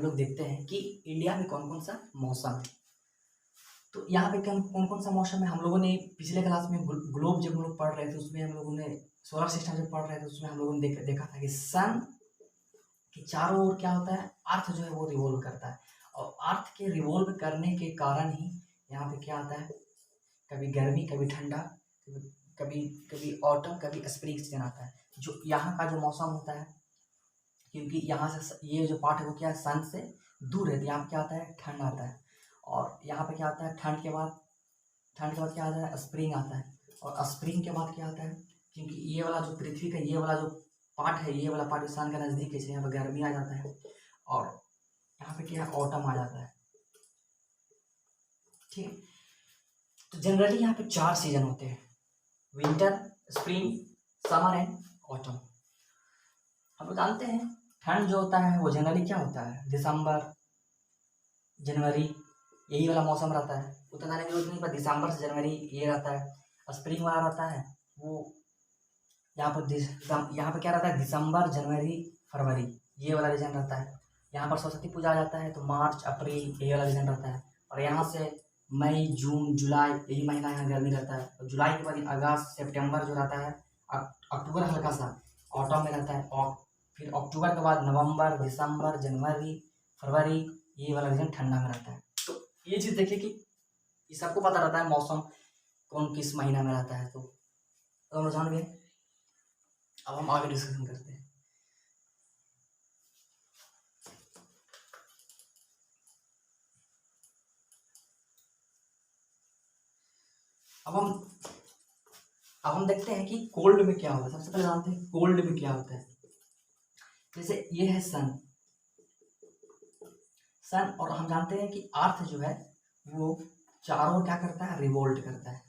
लोग देखते हैं कि इंडिया में कौन कौन सा मौसम है। तो यहाँ पे कौन कौन सा मौसम है, हम लोगों ने पिछले क्लास में ग्लोब जब हम लोग पढ़ रहे थे उसमें हम लोगों ने सोलर सिस्टम जब पढ़ रहे थे उसमें हम लोगों ने देखा था कि सन के चारों ओर क्या होता है, अर्थ जो है वो रिवॉल्व करता है। और अर्थ के रिवॉल्व करने के कारण ही यहाँ पे क्या आता है, कभी गर्मी कभी ठंडा, कभी कभी ऑटम कभी स्प्रिंग सीजन आता है। जो यहाँ का जो मौसम होता है, क्योंकि यहाँ से ये जो पार्ट है वो क्या है, सन से दूर है, तो यहाँ पे क्या आता है, ठंड आता है। और यहाँ पे क्या आता है, ठंड के बाद क्या आता है, स्प्रिंग आता है। और स्प्रिंग के बाद क्या आता है, क्योंकि ये वाला जो पृथ्वी का ये वाला जो पार्ट है, ये वाला पार्ट सन का नज़दीक है, इसलिए यहाँ पे गर्मी आ जाता है। और यहाँ पे क्या है, ऑटम आ जाता है। ठीक है, तो जनरली यहाँ पे 4 सीजन होते हैं, winter, spring, summer and autumn. हम लोग जानते हैं ठंड जो होता है वो जनरली क्या होता है, दिसंबर जनवरी यही वाला मौसम रहता है, उतना जाने की जरूरत नहीं, पर दिसंबर से जनवरी ये रहता है। स्प्रिंग वाला रहता है वो यहाँ पर क्या रहता है, दिसंबर जनवरी फरवरी ये वाला रीजन रहता है। यहाँ पर सरस्वती पूजा आ जाता है तो मार्च अप्रैल ये वाला रीजन रहता है। और यहाँ से मई जून जुलाई यही महीना यहाँ गर्मी रहता है। और जुलाई के बाद अगस्त सितंबर जो रहता है, अक्टूबर हल्का सा ऑटम में रहता है। और फिर अक्टूबर के बाद नवंबर दिसंबर जनवरी फरवरी ये वाला रीजन ठंडा में रहता है। तो ये चीज़ देखिए कि ये सबको पता रहता है मौसम कौन किस महीना में रहता है। तो हम जान गए, अब हम आगे डिस्कशन करते हैं। अब हम देखते हैं कि कोल्ड में क्या होता है। सबसे पहले जानते हैं कोल्ड में क्या होता है। जैसे ये है सन, और हम जानते हैं कि अर्थ जो है वो चारों क्या करता है, रिवोल्ट करता है।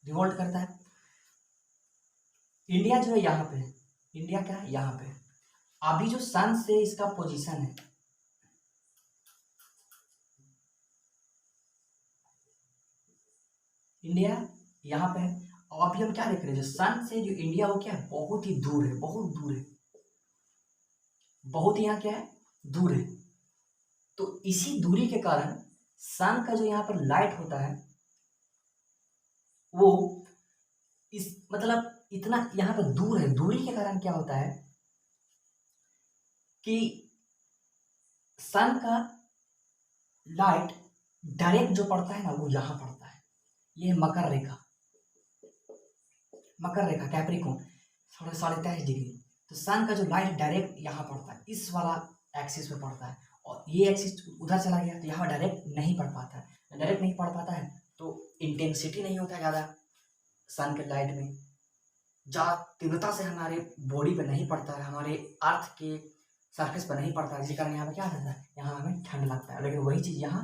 रिवोल्ट करता है। इंडिया जो है यहाँ पे है, इंडिया क्या है यहाँ पे है। अभी जो सन से इसका पोजीशन है, इंडिया यहाँ पे है। और अभी हम क्या देख रहे हैं, जो सन से जो इंडिया वो क्या है, बहुत ही दूर है, बहुत दूर है, बहुत ही यहाँ क्या है, दूर है। तो इसी दूरी के कारण सन का जो यहाँ पर लाइट होता है वो इस मतलब इतना यहाँ पर दूर है। दूरी के कारण क्या होता है कि सन का लाइट डायरेक्ट जो पड़ता है ना वो यहाँ पड़ता है। ये मकर रेखा, कैप्रिकॉर्न 23.5 डिग्री। तो सन का जो लाइट डायरेक्ट यहाँ पड़ता है, इस वाला एक्सिस पे पड़ता है। और ये एक्सिस उधर चला गया तो यहाँ डायरेक्ट नहीं पड़ पाता है। डायरेक्ट नहीं पड़ पाता है तो इंटेंसिटी नहीं होता ज़्यादा सन के लाइट में, ज़्यादा तीव्रता से हमारे बॉडी पे नहीं पड़ता है, हमारे अर्थ के सरफेस पर नहीं पड़ता है। इसी कारण यहाँ पे क्या आ जाता है, यहाँ हमें ठंड लगता है। लेकिन वही चीज़ यहाँ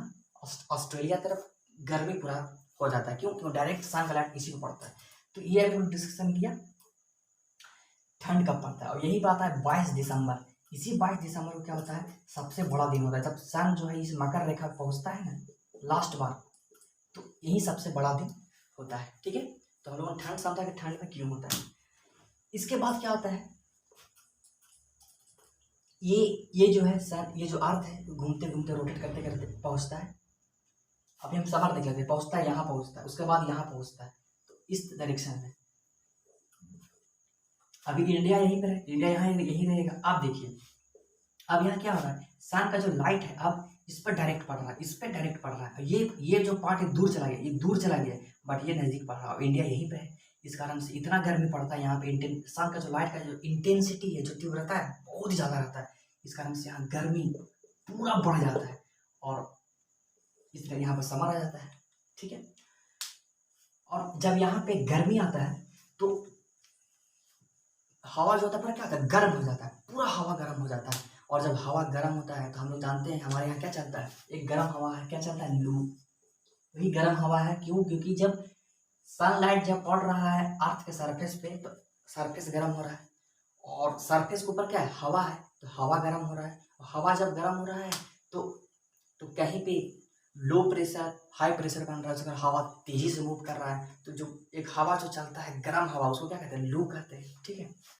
ऑस्ट्रेलिया तरफ गर्मी पूरा हो जाता है। क्यों डायरेक्ट सन का लाइट इसी को पड़ता है। तो ये अभी हम डिस्कशन किया ठंड कब पड़ता है। और यही बात है 22 दिसंबर। इसी 22 दिसंबर को क्या होता है, सबसे बड़ा दिन होता है, जब सन जो है इस मकर रेखा पर पहुँचता है ना लास्ट बार, तो यही सबसे बड़ा दिन होता है। ठीक है, तो हम लोगों ने ठंड समझा कि ठंड में क्यों होता है। इसके बाद क्या होता है, ये जो है सन, ये जो अर्थ है घूमते घूमते रोटेट करते करते पहुंचता है। अभी हम समर देख लेते हैं, पहुंचता है यहाँ पहुंचता है, उसके बाद यहाँ पहुंचता है। तो इस डायरेक्शन में अभी इंडिया यहीं पर है, इंडिया यहाँ यहीं रहेगा। अब देखिए अब यहाँ क्या हो रहा है, सन का जो लाइट है अब इस पर डायरेक्ट पड़ रहा है, इस पर डायरेक्ट पड़ रहा है। ये जो पार्ट है दूर चला गया, ये दूर चला गया, बट ये नजदीक पड़ रहा है। इंडिया यहीं पे है, इस कारण से इतना गर्मी पड़ता है यहाँ पे। सन का जो लाइट का जो इंटेंसिटी है, जो तीव्रता है, बहुत ही ज़्यादा रहता है। इस कारण से यहाँ गर्मी पूरा बढ़ जाता है और इसलिए यहाँ पर समर आ जाता है। ठीक है, और जब यहाँ पे गर्मी आता है तो हवा जो होता है पूरा क्या होता है, गर्म हो जाता है, पूरा हवा गर्म हो जाता है। और जब हवा गर्म होता है तो हम लोग जानते हैं हमारे यहाँ क्या चलता है, एक गर्म हवा है, क्या चलता है, लू। वही गर्म हवा है, क्यों, क्योंकि जब सनलाइट जब पड़ रहा है अर्थ के सरफेस पे तो सरफेस गर्म हो रहा है, और सरफेस के ऊपर क्या है, हवा है, तो हवा गर्म हो रहा है। और हवा जब गर्म हो रहा है तो कहीं पे लो प्रेशर हाई प्रेशर बन रहा है, अगर हवा तेजी से मूव कर रहा है तो जो एक हवा जो चलता है गर्म हवा उसको क्या कहते हैं, लू कहते हैं। ठीक है।